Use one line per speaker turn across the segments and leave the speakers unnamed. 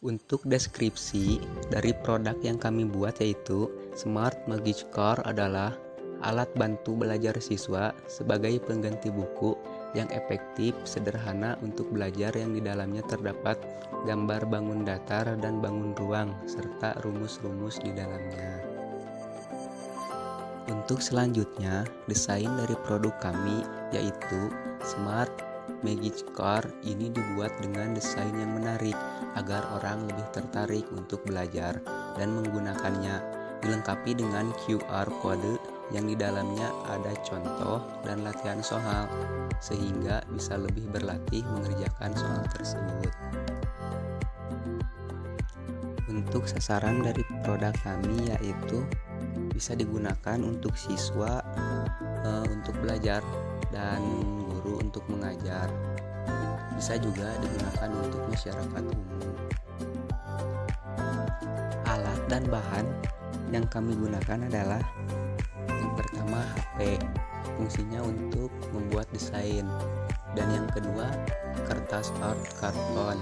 Untuk deskripsi dari produk yang kami buat yaitu Smart Magic Car adalah alat bantu belajar siswa sebagai pengganti buku yang efektif, sederhana untuk belajar yang di dalamnya terdapat gambar bangun datar dan bangun ruang serta rumus-rumus di dalamnya. Untuk selanjutnya, desain dari produk kami yaitu Smart Magic Car ini dibuat dengan desain yang menarik agar orang lebih tertarik untuk belajar dan menggunakannya, dilengkapi dengan QR kode yang di dalamnya ada contoh dan latihan soal, sehingga bisa lebih berlatih mengerjakan soal tersebut. Untuk sasaran dari produk kami yaitu bisa digunakan untuk siswa untuk belajar dan guru untuk mengajar. Bisa juga digunakan untuk masyarakat umum. Alat dan bahan yang kami gunakan adalah yang pertama HP, fungsinya untuk membuat desain, dan yang kedua kertas art karton,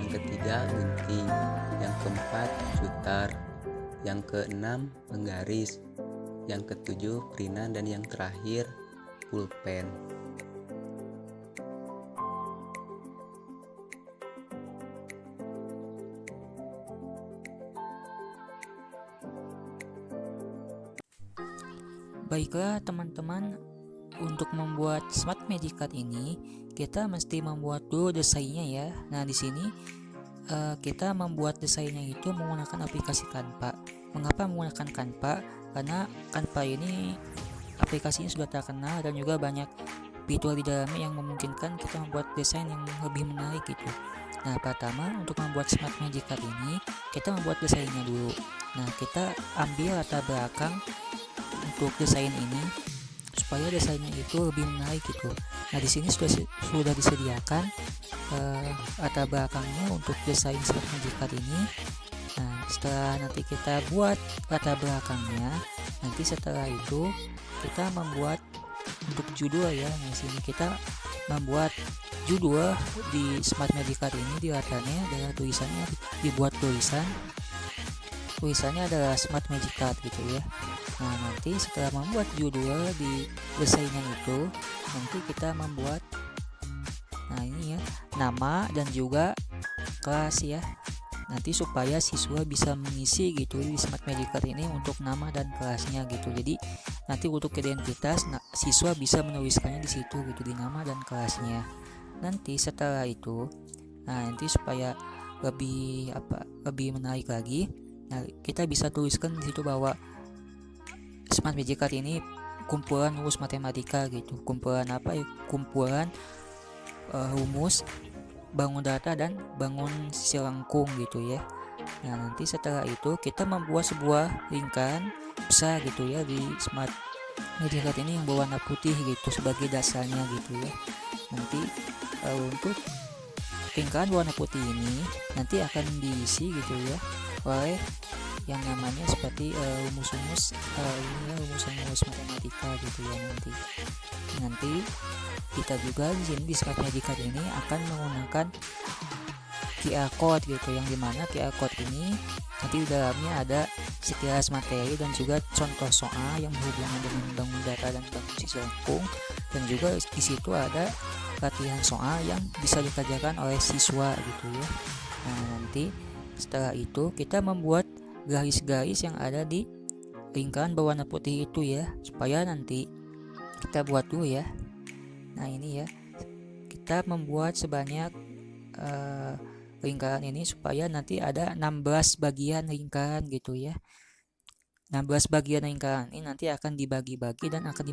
yang ketiga gunting, yang keempat cutter, yang keenam penggaris, yang ketujuh perinan, dan yang terakhir pulpen.
Baiklah teman-teman, untuk membuat Smart Magic Card ini kita mesti membuat dulu desainnya ya. Nah di sini kita membuat desainnya itu menggunakan aplikasi Canva. Mengapa menggunakan Canva? Karena Canva ini aplikasinya sudah terkenal dan juga banyak fitur di dalamnya yang memungkinkan kita membuat desain yang lebih menarik gitu. Nah pertama, untuk membuat Smart Magic Card ini kita membuat desainnya dulu. Nah kita ambil latar belakang untuk desain ini supaya desainnya itu lebih menarik gitu. Nah di sini sudah disediakan latar belakangnya untuk desain Smart Magic Card ini. Nah setelah nanti kita buat latar belakangnya, nanti setelah itu kita membuat untuk judul ya. Nah di sini kita membuat judul di Smart Magic Card ini. Di latarnya adalah tulisannya, dibuat tulisannya adalah Smart Magic Card gitu ya. Nah nanti setelah membuat judul di desainnya itu, nanti kita membuat ini ya, nama dan juga kelas ya, nanti supaya siswa bisa mengisi gitu di Smart Magic Card ini untuk nama dan kelasnya gitu. Jadi nanti untuk identitas siswa bisa menuliskannya di situ gitu, di nama dan kelasnya. Nanti setelah itu nanti supaya lebih menarik lagi, kita bisa tuliskan di situ bahwa Smart Magic Card ini kumpulan rumus matematika gitu. Kumpulan kumpulan rumus bangun data dan bangun sisi lengkung gitu ya. Nah nanti setelah itu kita membuat sebuah lingkaran besar gitu ya di Smart Magic Card ini yang berwarna putih gitu sebagai dasarnya gitu ya. Nanti untuk lingkaran warna putih ini nanti akan diisi gitu ya oleh yang namanya seperti rumus-rumus rumus-rumus matematika gitu ya. Nanti kita juga di sini di Smart Magic Card ini akan menggunakan QR code gitu, yang dimana QR code ini nanti di dalamnya ada sekilas materi dan juga contoh soal yang berhubungan dengan bangun data dan bangun sisi lengkung, dan juga di situ ada latihan soal yang bisa dikerjakan oleh siswa gitu ya. Nah nanti setelah itu kita membuat garis-garis yang ada di lingkaran berwarna putih itu ya, supaya nanti kita buat dulu ya. Nah ini ya, kita membuat sebanyak lingkaran ini supaya nanti ada 16 bagian lingkaran gitu ya. 16 bagian lingkaran ini nanti akan dibagi-bagi dan akan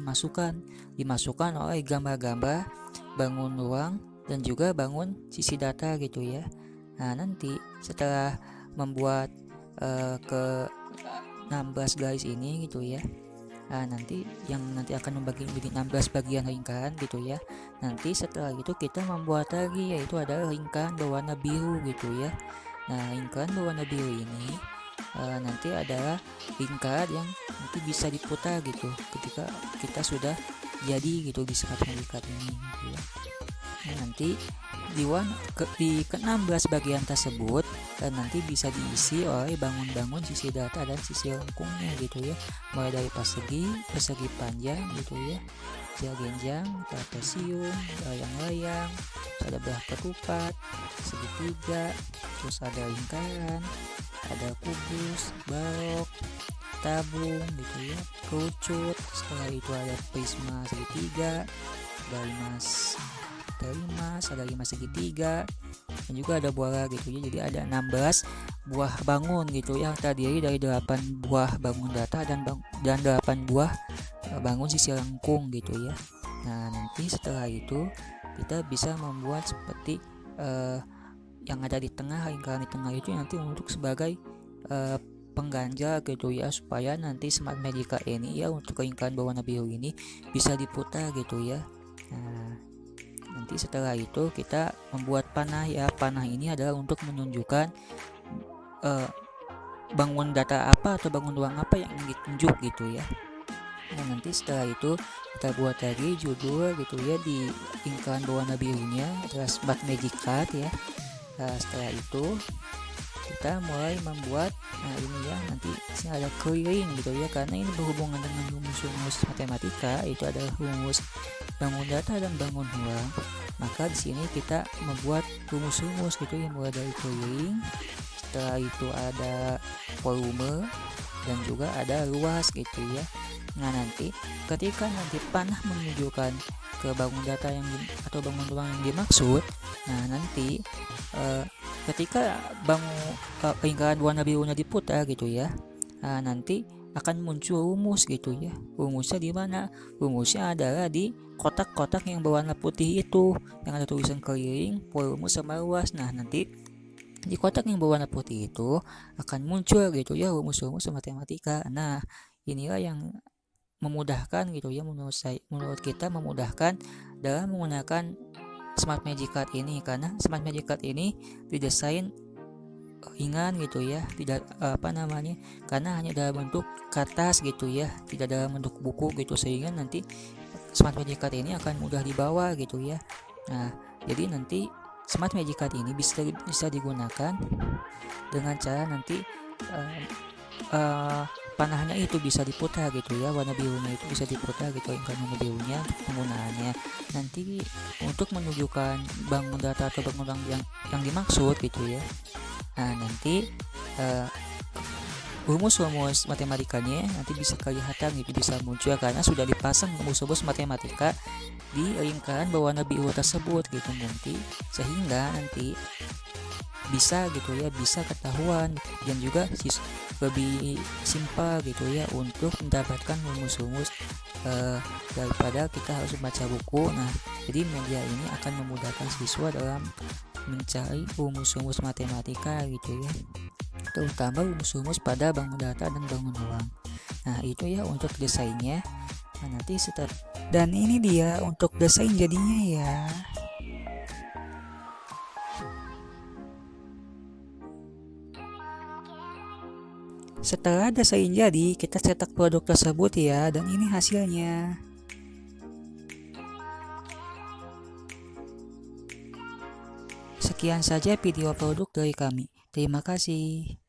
dimasukkan oleh gambar-gambar bangun ruang dan juga bangun sisi data gitu ya. Nah nanti setelah membuat ke 16 garis ini gitu ya, nanti yang nanti akan membagi menjadi 16 bagian lingkaran gitu ya. Nanti setelah itu kita membuat lagi, yaitu adalah lingkaran berwarna biru gitu ya. Nah lingkaran berwarna biru ini nanti adalah lingkaran yang nanti bisa diputar gitu ketika kita sudah jadi gitu di Smart Magic Card ini gitu ya. Nah, nanti di ke-16 bagian tersebut dan nanti bisa diisi oleh bangun-bangun sisi data dan sisi lengkungnya gitu ya, mulai dari persegi panjang gitu ya, genjang, trapesium, layang-layang, ada belah ketupat, segitiga, terus ada lingkaran, ada kubus, balok, tabung gitu ya, kerucut. Setelah itu ada prisma segitiga, dari mas, ada 5 segitiga, dan juga ada bola gitu ya. Jadi ada 16 buah bangun gitu ya, terdiri dari 8 buah bangun data dan 8 buah bangun sisi lengkung gitu ya. Nah, nanti setelah itu kita bisa membuat seperti yang ada di tengah, lingkaran di tengah itu nanti untuk sebagai pengganjal gitu ya, supaya nanti Smart Magica ini ya untuk lingkaran berwarna biru ini bisa diputar gitu ya. Nah, nanti setelah itu kita membuat panah ya. Panah ini adalah untuk menunjukkan bangun data apa atau bangun ruang apa yang ingin ditunjuk gitu ya. Nah, nanti setelah itu kita buat lagi judul gitu ya di lingkaran berwarna birunya adalah Smart Magica ya. Nah, setelah itu kita mulai membuat, nah ini ya, nanti sini ada clearing gitu ya, karena ini berhubungan dengan rumus-rumus matematika, itu adalah rumus bangun data dan bangun ruang. Maka di sini kita membuat rumus-rumus gitu ya, mulai dari clearing, setelah itu ada volume, dan juga ada luas gitu ya. Nah, nanti ketika nanti panah menunjukkan ke bangun data atau bangun ruang yang dimaksud, nah nanti ketika lingkaran warna birunya diputar gitu ya, nanti akan muncul rumus gitu ya. Rumusnya di mana? Rumusnya adalah di kotak-kotak yang berwarna putih itu, yang ada tulisan keliling, volume sama luas. Nah, nanti di kotak yang berwarna putih itu akan muncul gitu ya rumus-rumus matematika. Nah, inilah yang memudahkan gitu ya, menurut kita memudahkan dalam menggunakan Smart Magica ini, karena Smart Magica ini didesain ringan gitu ya, tidak karena hanya dalam bentuk kertas gitu ya, tidak dalam bentuk buku gitu, sehingga nanti Smart Magica ini akan mudah dibawa gitu ya. Nah, jadi nanti Smart Magica ini bisa digunakan dengan cara nanti panahnya itu bisa diputar gitu ya, warna birunya itu bisa diputar gitu, lingkaran warna birunya untuk penggunaannya nanti untuk menunjukkan bangun data atau bangun yang dimaksud gitu ya. Nah, nanti rumus-rumus matematikanya nanti bisa kelihatan gitu, bisa muncul karena sudah dipasang rumus-rumus matematika di lingkaran berwarna biru tersebut gitu, nanti sehingga nanti bisa gitu ya, bisa ketahuan dan juga lebih simpel gitu ya untuk mendapatkan rumus-rumus daripada kita harus membaca buku. Nah, jadi media ini akan memudahkan siswa dalam mencari rumus-rumus matematika gitu ya, terutama rumus-rumus pada bangun data dan bangun ruang. Nah, itu ya untuk desainnya. Nah, nanti dan ini dia untuk desain jadinya ya. Setelah desain jadi, kita cetak produk tersebut ya, dan ini hasilnya. Sekian saja video produk dari kami. Terima kasih.